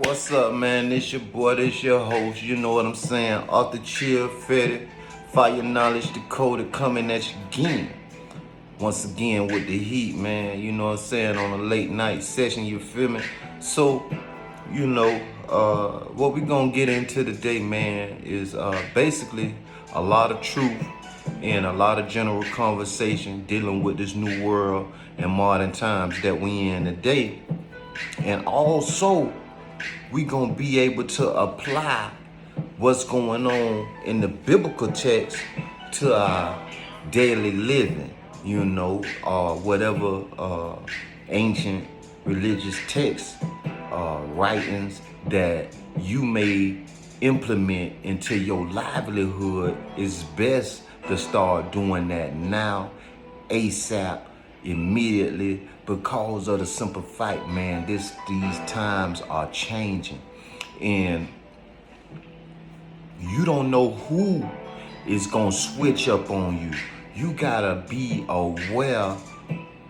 What's up, man? This your boy, this your host. You know what I'm saying? Arthur Chill Fetty, Fire Knowledge Dakota coming at you again. Once again with the heat, man. You know what I'm saying? On a late night session, you feel me? So, what we gonna get into today, man, is basically a lot of truth and a lot of general conversation dealing with this new world and modern times that we in today. And also, we gonna be able to apply what's going on in the biblical text to our daily living, whatever ancient religious texts, writings that you may implement into your livelihood. Is best to start doing that now, ASAP, immediately, because of the simple fact, man, these times are changing, and you don't know who is gonna switch up on you. You gotta be aware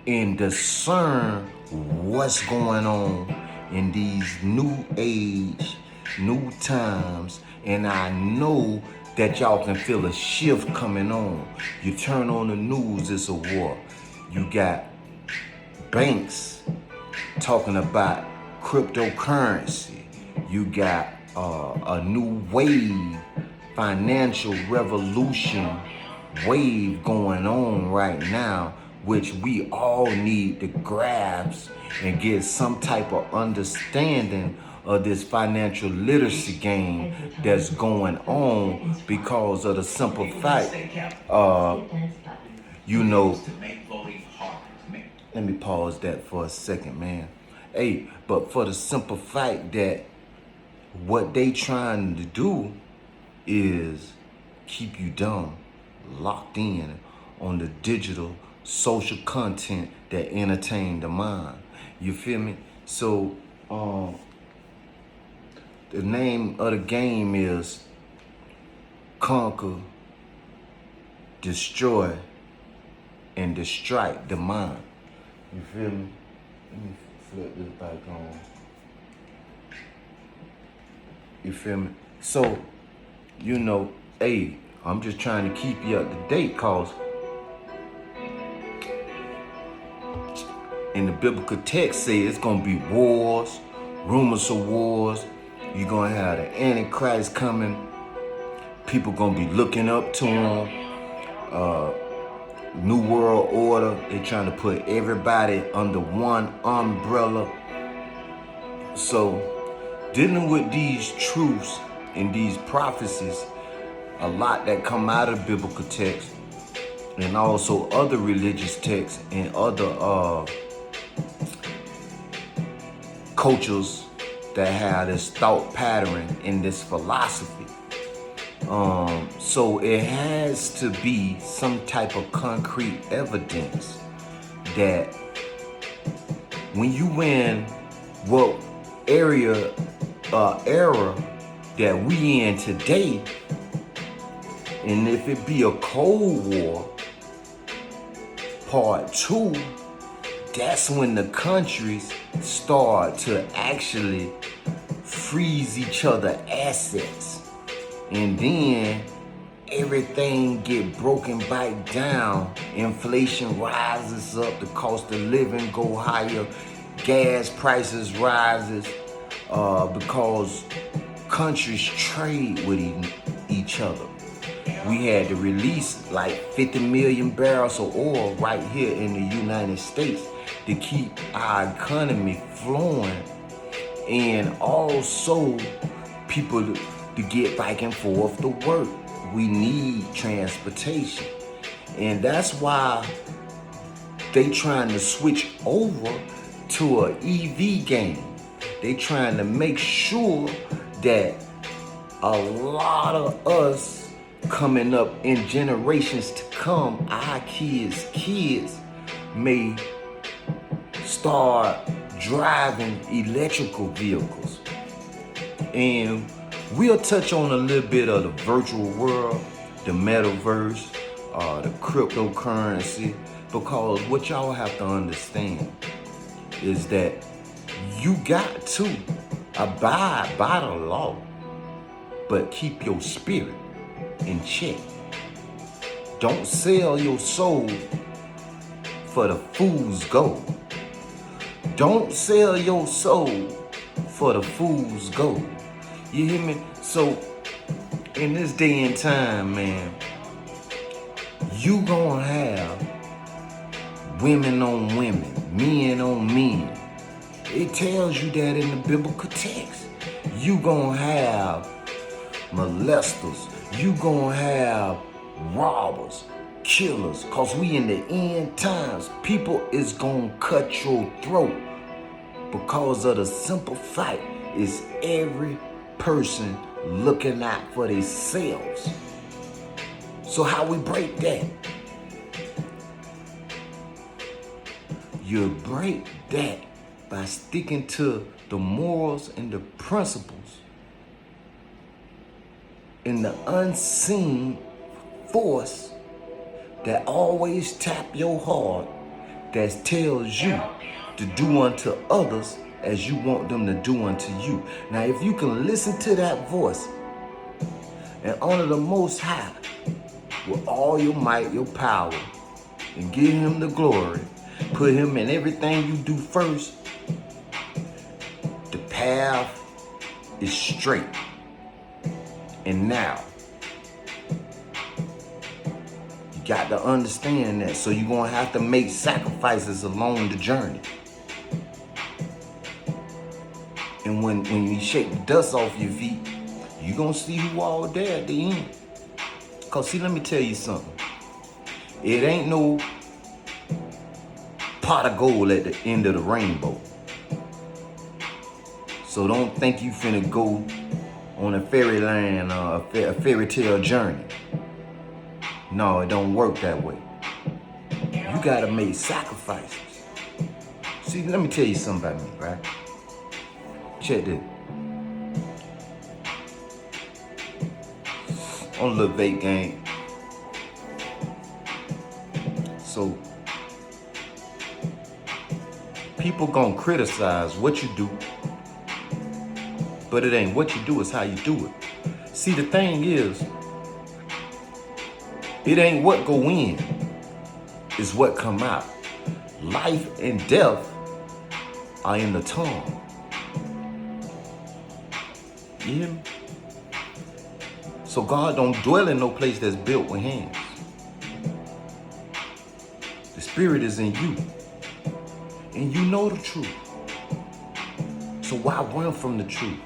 and discern what's going on in these new age, new times. And I know that y'all can feel a shift coming on. You turn on the news, it's a war. You got banks talking about cryptocurrency. You got a new wave, financial revolution wave going on right now, which we all need to grasp and get some type of understanding of this financial literacy game that's going on, because of the simple fact, let me pause that for a second, man. Hey, but for the simple fact that what they trying to do is keep you dumb, locked in on the digital social content that entertain the mind. You feel me? So, the name of the game is conquer, destroy, and distract the mind. You feel me? Let me flip this back on. You feel me? So, hey, I'm just trying to keep you up to date, cause in the biblical text say it's gonna be wars, rumors of wars. You're gonna have the Antichrist coming. People gonna be looking up to him. New World Order. They trying to put everybody under one umbrella. So, dealing with these truths and these prophecies, a lot that come out of biblical text and also other religious texts and other cultures that have this thought pattern and this philosophy. So it has to be some type of concrete evidence that when you in what era that we in today, and if it be a Cold War part 2, that's when the countries start to actually freeze each other assets. And then everything get broken back down. Inflation rises up, the cost of living go higher, gas prices rises, because countries trade with each other. We had to release like 50 million barrels of oil right here in the United States to keep our economy flowing, and also people to get back and forth to work. We need transportation. And that's why they trying to switch over to an EV game. They trying to make sure that a lot of us coming up in generations to come, our kids may start driving electrical vehicles. And we'll touch on a little bit of the virtual world, the metaverse, the cryptocurrency, because what y'all have to understand is that you got to Abide by the law, but keep your spirit in check. Don't sell your soul for the fool's gold. Don't sell your soul for the fool's gold. You hear me? So in this day and time, man, you gonna have women on women, men on men. It tells you that in the biblical text. You gonna have molesters. You gonna have robbers, killers. Cause we in the end times. People is gonna cut your throat because of the simple fact is every person looking out for themselves. So how we break that? You break that by sticking to the morals and the principles and the unseen force that always tap your heart, that tells you to do unto others as you want them to do unto you. Now, if you can listen to that voice and honor the Most High with all your might, your power, and give him the glory, put him in everything you do first, the path is straight. And now, you got to understand that. So you're going to have to make sacrifices along the journey. And when you shake the dust off your feet, you're going to see who all there at the end. Because see, let me tell you something. It ain't no pot of gold at the end of the rainbow. So don't think you finna go on a fairyland or a fairy tale journey. No, it don't work that way. You gotta make sacrifices. See, let me tell you something about me, right? Check this. On a little vape game. So people gonna criticize what you do, but it ain't what you do, it's how you do it. See, the thing is, it ain't what go in, it's what come out. Life and death are in the tongue. You hear me? So God don't dwell in no place that's built with hands. The Spirit is in you. And you know the truth. So why run from the truth?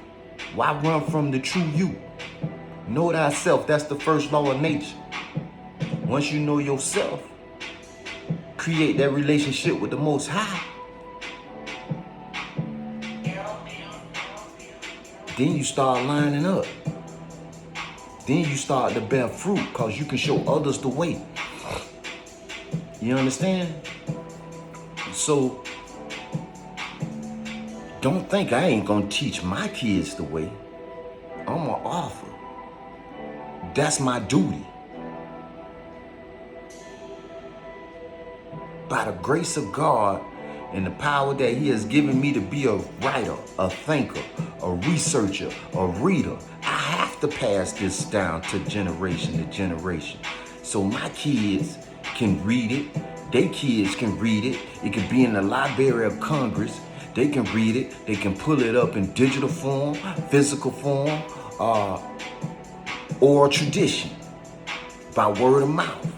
Why run from the true you? Know thyself. That's the first law of nature. Once you know yourself, create that relationship with the Most High. Then you start lining up. Then you start to bear fruit because you can show others the way. You understand? So don't think I ain't gonna teach my kids the way. I'm an author. That's my duty. By the grace of God and the power that he has given me to be a writer, a thinker, a researcher, a reader, I have to pass this down to generation. So my kids can read it. Their kids can read it. It can be in the Library of Congress. They can read it. They can pull it up in digital form, physical form, oral tradition, by word of mouth.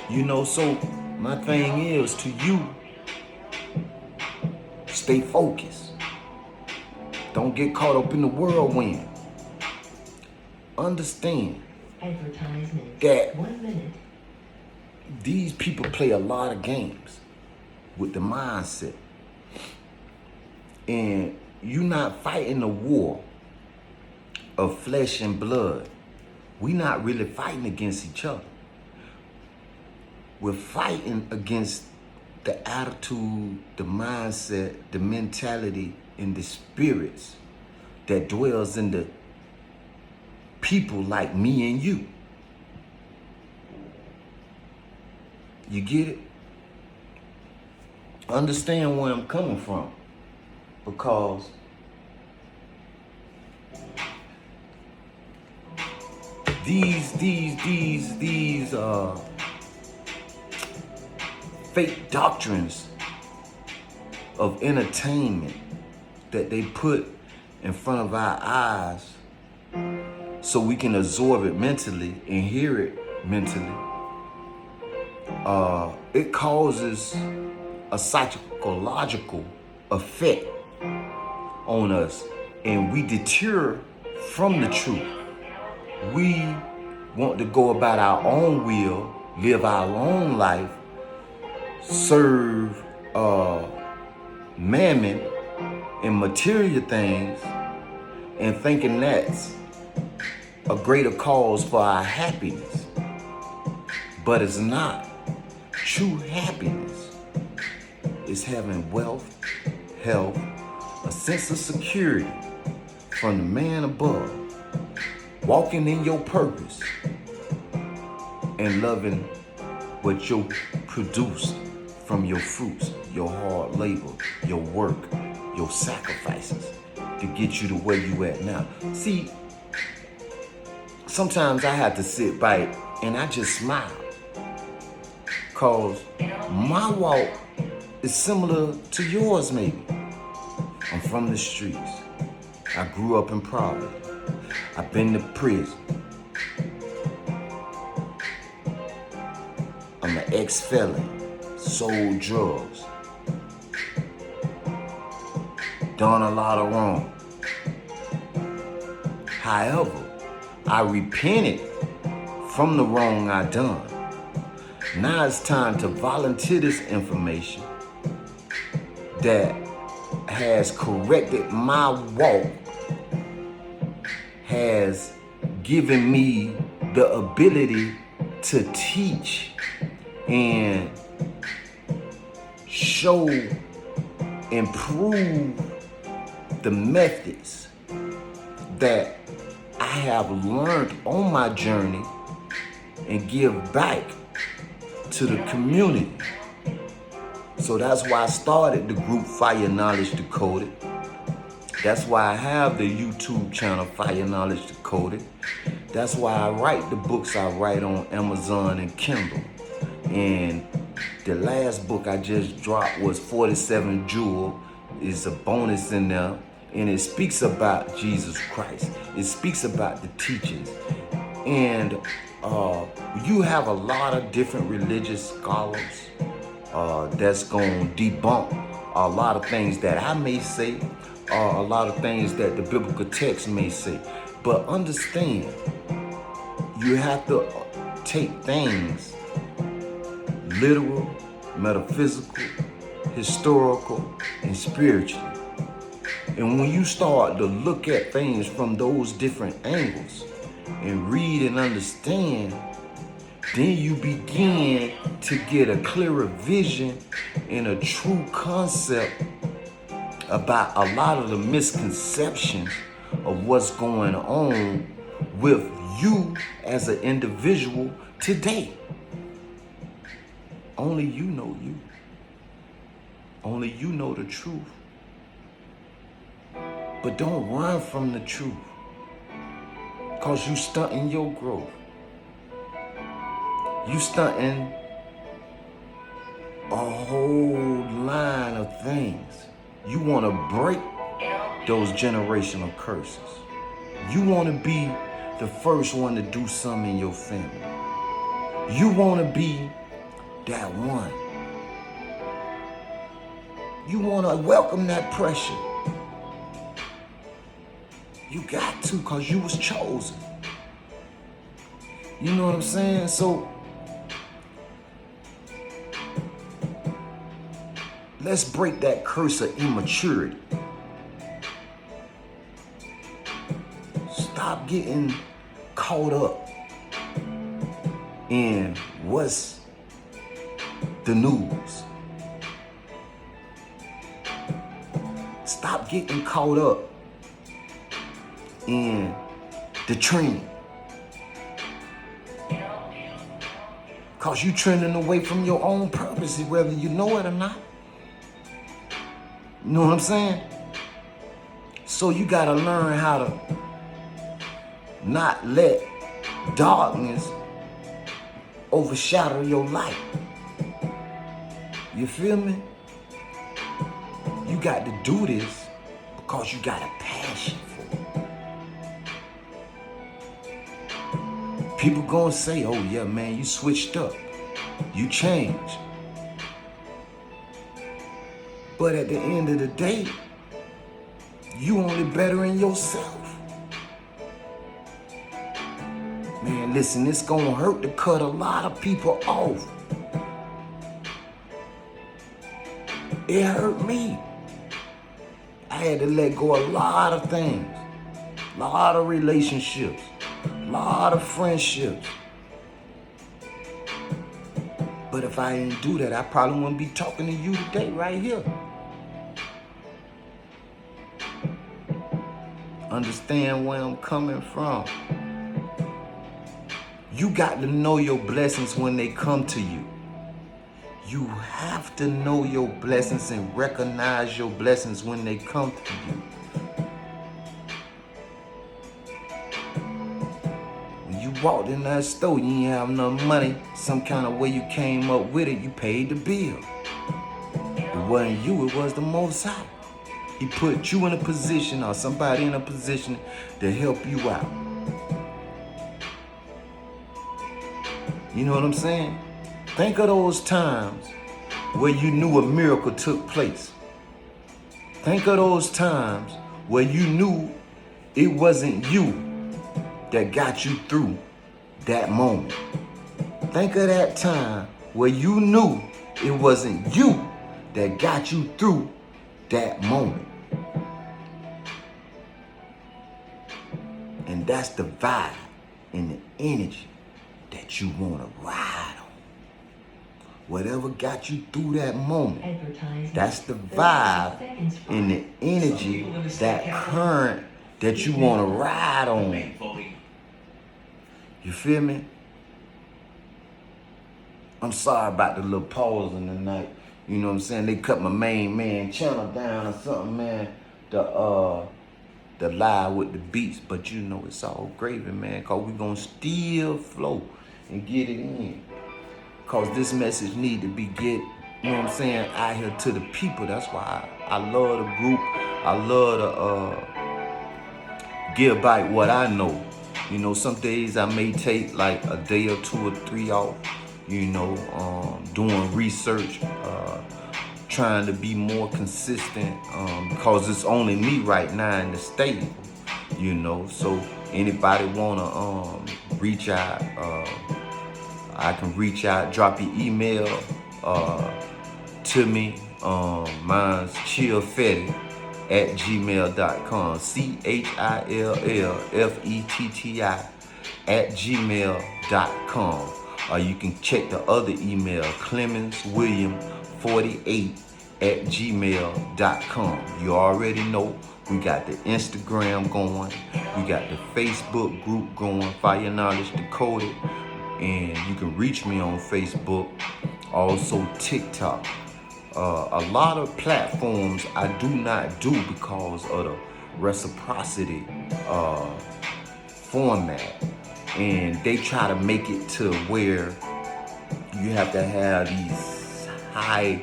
You know, so my thing is to you, stay focused. Don't get caught up in the whirlwind. Understand that 1 minute. These people play a lot of games with the mindset. And you're not fighting a war of flesh and blood. We're not really fighting against each other. We're fighting against the attitude, the mindset, the mentality, and the spirits that dwells in the people like me and you. You get it? Understand where I'm coming from. because these fake doctrines of entertainment that they put in front of our eyes so we can absorb it mentally and hear it mentally, it causes a psychological effect on us, and we deter from the truth. We want to go about our own will, live our own life, serve mammon and material things, and thinking that's a greater cause for our happiness. But it's not. True happiness is having wealth, health, a sense of security from the man above, walking in your purpose, and loving what you produce from your fruits, your hard labor, your work, your sacrifices to get you to where you at now. See, sometimes I have to sit back and I just smile, cause my walk is similar to yours maybe. I'm from the streets. I grew up in poverty. I've been to prison. I'm an ex-felon, sold drugs, done a lot of wrong. However, I repented from the wrong I done. Now it's time to volunteer this information that has corrected my walk, has given me the ability to teach and show and prove the methods that I have learned on my journey and give back to the community. So that's why I started the group Fire Knowledge Decoded. That's why I have the YouTube channel Fire Knowledge Decoded. That's why I write the books I write on Amazon and Kindle. And the last book I just dropped was 47 Jewel. It's a bonus in there. And it speaks about Jesus Christ. It speaks about the teachings. And you have a lot of different religious scholars that's going to debunk a lot of things that I may say, a lot of things that the biblical text may say. But understand, you have to take things literal, metaphysical, historical, and spiritual. And when you start to look at things from those different angles and read and understand, then you begin to get a clearer vision and a true concept about a lot of the misconceptions of what's going on with you as an individual today. Only you know you. Only you know the truth. But don't run from the truth, cause you stunting your growth. You stunting a whole line of things. You want to break those generational curses. You want to be the first one to do something in your family. You want to be that one. You want to welcome that pressure. You got to, cause you was chosen. You know what I'm saying? So let's break that curse of immaturity. Stop getting caught up in what's the news. Stop getting caught up in the trend. Cause you trending away from your own purpose, whether you know it or not. You know what I'm saying? So you gotta learn how to not let darkness overshadow your light. You feel me? You got to do this because you got a passion for it. People gonna say, oh yeah, man, you switched up. You changed. But at the end of the day, you only bettering yourself. Man, listen, it's gonna hurt to cut a lot of people off. It hurt me. I had to let go a lot of things, a lot of relationships, a lot of friendships. But if I didn't do that, I probably wouldn't be talking to you today right here. Understand where I'm coming from. You got to know your blessings when they come to you. You have to know your blessings and recognize your blessings when they come to you. When you walked in that store, you didn't have enough money. Some kind of way you came up with it, you paid the bill. It wasn't you, it was the Most High. He put you in a position or somebody in a position to help you out. You know what I'm saying? Think of those times where you knew a miracle took place. Think of those times where you knew it wasn't you that got you through that moment. Think of that time where you knew it wasn't you that got you through that moment. And that's the vibe and the energy that you want to ride on. Whatever got you through that moment, that's the vibe and the energy, that current that you want to ride on. You feel me? I'm sorry about the little pause in the night. You know what I'm saying? They cut my main man channel down or something, man. The live with the beats, but you know it's all gravy, man, cause we gonna still flow and get it in. Cause this message need to be you know what I'm saying, out here to the people. That's why I love the group. I love to give back what I know. You know, some days I may take like a day or 2 or 3 off, you know, doing research, trying to be more consistent, because it's only me right now in the state, you know. So anybody wanna reach out, I can reach out, drop your email to me. Mine's chillfetti@gmail.com, CHILLFETTI@gmail.com. Or you can check the other email, ClemensWilliam48@gmail.com. You already know we got the Instagram going, we got the Facebook group going, Fire Knowledge Decoded, and you can reach me on Facebook, also TikTok. A lot of platforms I do not do because of the reciprocity format, and they try to make it to where you have to have these high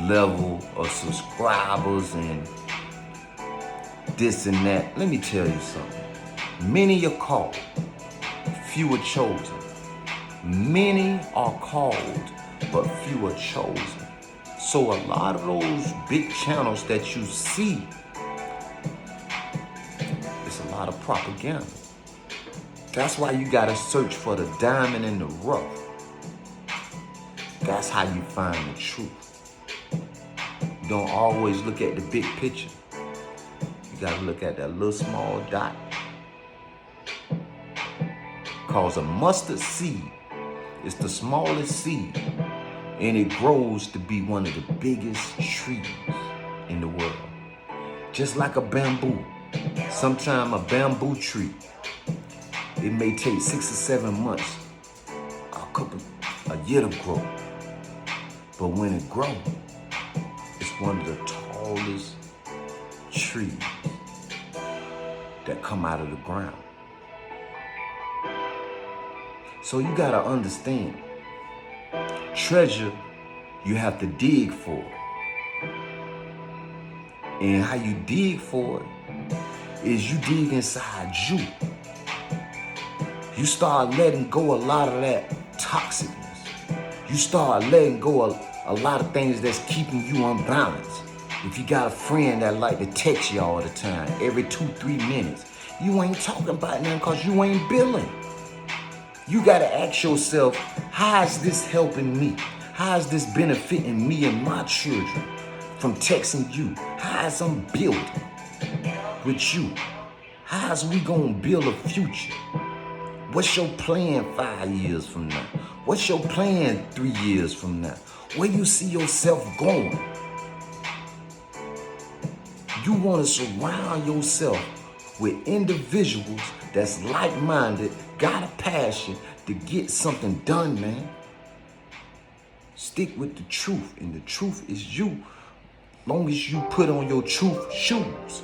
level of subscribers and this and that. Let me tell you something. Many are called, few are chosen. Many are called, but few are chosen. So a lot of those big channels that you see, it's a lot of propaganda. That's why you gotta search for the diamond in the rough. That's how you find the truth. You don't always look at the big picture. You gotta look at that little small dot. Cause a mustard seed is the smallest seed, and it grows to be one of the biggest trees in the world. Just like a bamboo. Sometimes a bamboo tree, it may take 6 or 7 months, a year to grow. But when it grows, it's one of the tallest trees that come out of the ground. So you gotta understand, treasure you have to dig for. And how you dig for it is you dig inside you. You start letting go a lot of that toxicness. You start letting go of a lot of things that's keeping you unbalanced. If you got a friend that like to text you all the time, every 2-3 minutes, you ain't talking about nothing because you ain't billing. You gotta ask yourself, how is this helping me? How is this benefiting me and my children from texting you? How is I'm building with you? How is we gonna build a future? What's your plan 5 years from now? What's your plan 3 years from now? Where you see yourself going? You want to surround yourself with individuals that's like-minded, got a passion to get something done, man. Stick with the truth, and the truth is you. Long as you put on your truth shoes.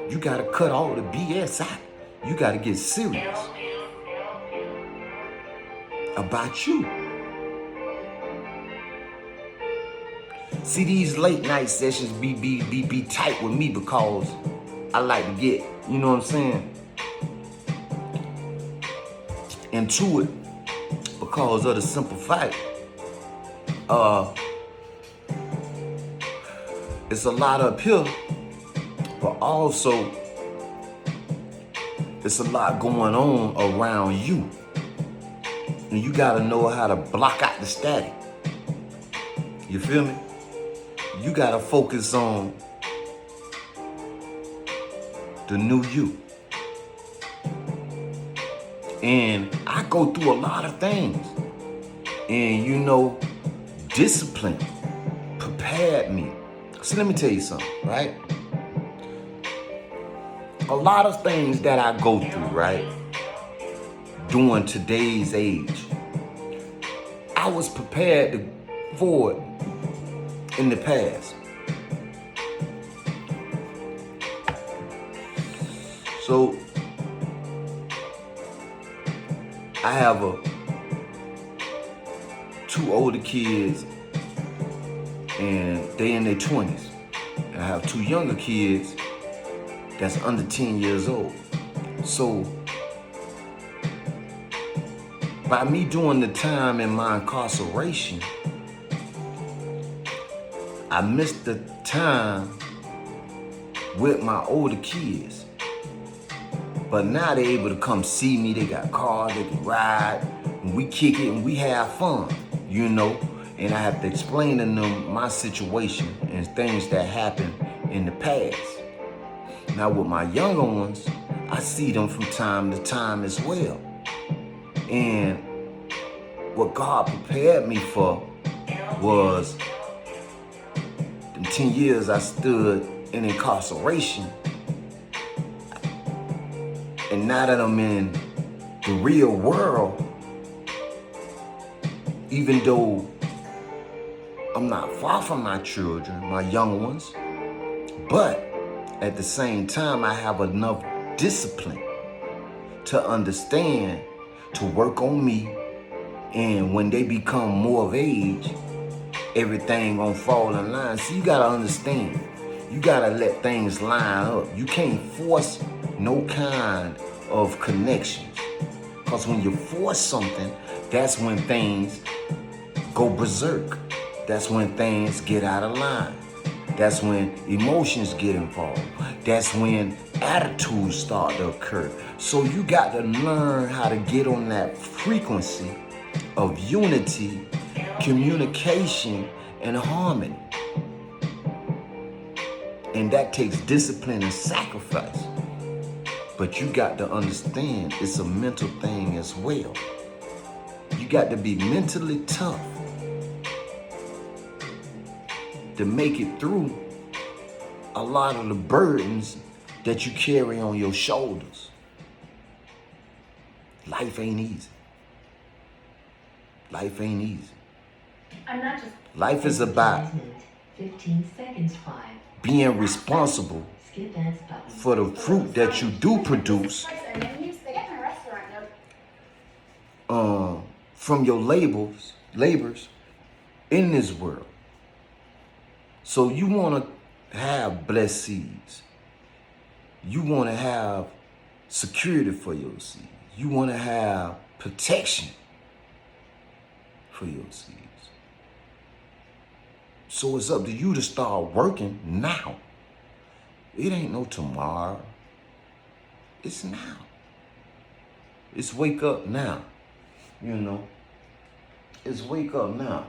You gotta cut all the BS out. You gotta get serious about you. See, these late night sessions be tight with me because I like to get, you know what I'm saying, into it because of the simple fact. It's a lot up here, but also it's a lot going on around you. And you gotta know how to block out the static. You feel me? You gotta focus on the new you. And I go through a lot of things. And you know, discipline prepared me. So let me tell you something, right? A lot of things that I go through, right, during today's age, I was prepared for it in the past. So I have two older kids and they in their 20s. And I have two younger kids that's under 10 years old. So by me doing the time in my incarceration, I missed the time with my older kids. But now they're able to come see me. They got cars, they can ride, and we kick it and we have fun, you know? And I have to explain to them my situation and things that happened in the past. Now with my younger ones, I see them from time to time as well. And what God prepared me for was them 10 years I stood in incarceration. And now that I'm in the real world, even though I'm not far from my children, my young ones, but at the same time, I have enough discipline to understand, to work on me, and when they become more of age, everything gonna fall in line. So you gotta understand, you gotta let things line up. You can't force no kind of connections. Because when you force something, that's when things go berserk. That's when things get out of line. That's when emotions get involved. That's when attitudes start to occur. So you got to learn how to get on that frequency of unity, communication, and harmony. And that takes discipline and sacrifice. But you got to understand it's a mental thing as well. You got to be mentally tough to make it through a lot of the burdens that you carry on your shoulders. Life ain't easy. Life ain't easy. Life is about 15 seconds 5. being responsible Skip dance button. for the fruit that you do produce from your labors in this world. So you want to have blessed seeds. You want to have security for your seeds. You want to have protection for your seeds. So it's up to you to start working now. It ain't no tomorrow. It's now. It's wake up now. You know, it's wake up now.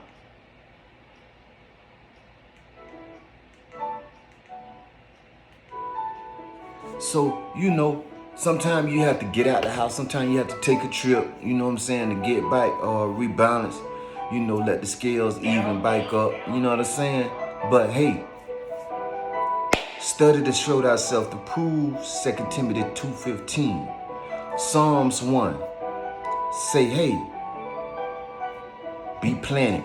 So, you know, sometimes you have to get out the house. Sometimes you have to take a trip, you know what I'm saying, to get back or rebalance, you know, let the scales even back up, you know what I'm saying? But hey, study to show thyself to prove, 2 Timothy 2:15. Psalms 1, say, hey, be planted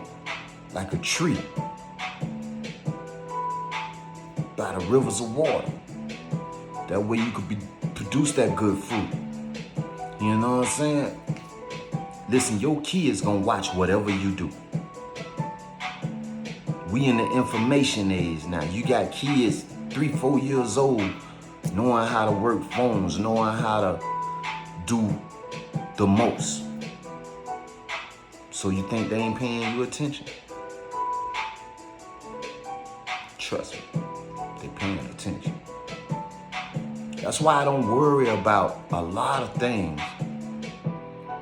like a tree by the rivers of water. That way you could produce that good fruit. You know what I'm saying? Listen, your kids gonna watch whatever you do. We in the information age now. You got kids 3-4 years old knowing how to work phones, knowing how to do the most. So you think they ain't paying you attention? Trust me, they paying attention. That's why I don't worry about a lot of things,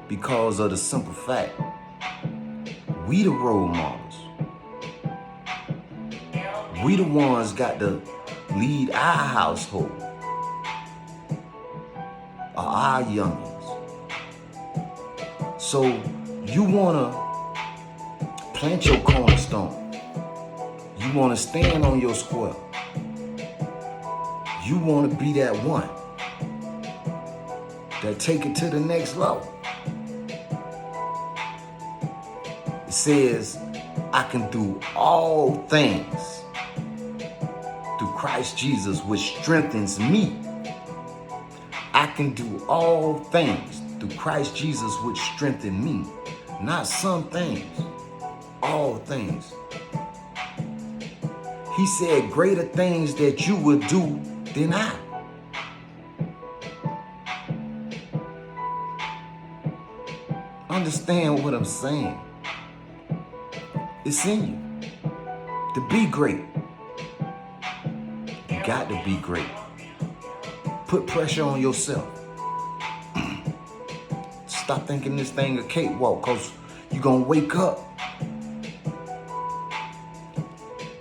because of the simple fact, we the role models. We the ones got to lead our household, or our youngins. So you wanna plant your cornerstone. You wanna stand on your square. You want to be that one that take it to the next level. It says, I can do all things through Christ Jesus, which strengthens me. I can do all things through Christ Jesus, which strengthens me. Not some things, all things. He said, greater things that you will do than I. Understand what I'm saying. It's in you to be great. You got to be great. Put pressure on yourself. Stop thinking this thing a cakewalk, because you're going to wake up.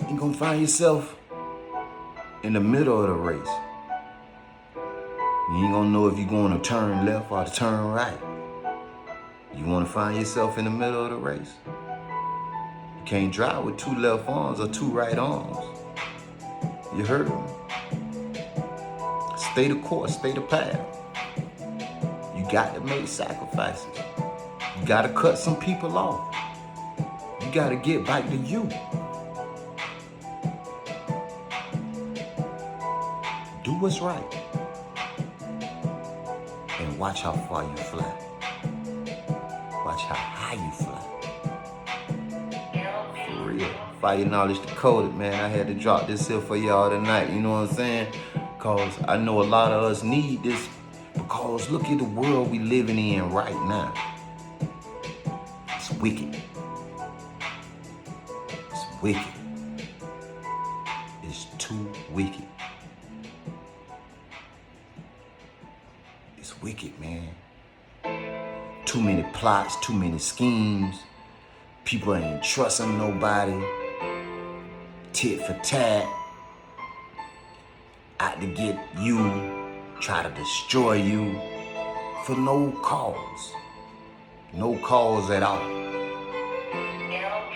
You're going to find yourself in the middle of the race. You ain't gonna know if you're going to turn left or to turn right. You want to find yourself in the middle of the race. You can't drive with 2 left arms or 2 right arms. You heard me? Stay the course, stay the path. You got to make sacrifices. You got to cut some people off. You got to get back to you. Do what's right. And watch how far you fly. Watch how high you fly. For real. Fire Knowledge Decoded, man. I had to drop this here for y'all tonight. You know what I'm saying? Because I know a lot of us need this. Because look at the world we living in right now. It's wicked. It's wicked. It's too wicked. It's wicked, man. Too many plots, too many schemes. People ain't trusting nobody. Tit for tat. Out to get you. Try to destroy you. For no cause. No cause at all.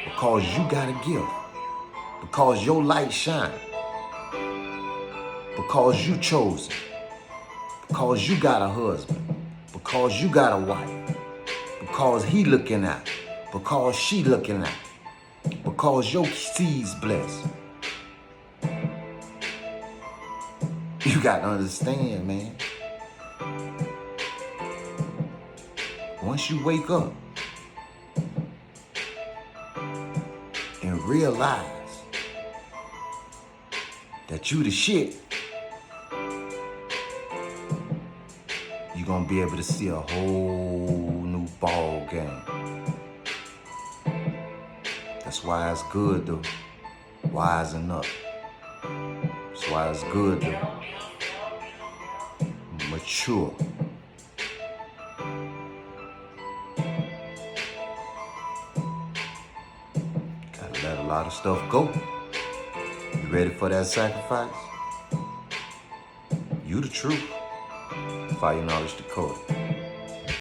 Because you got a gift. Because your light shine. Because you chosen. Because you got a husband. Because you got a wife. Because he looking out. Because she looking out. Because your seed's blessed. You got to understand, man. Once you wake up and realize that you the shit, you're gonna be able to see a whole new ball game. That's why it's good to wisen up. That's why it's good to mature. Gotta let a lot of stuff go. You ready for that sacrifice? You the truth. Fire Knowledge Dakota.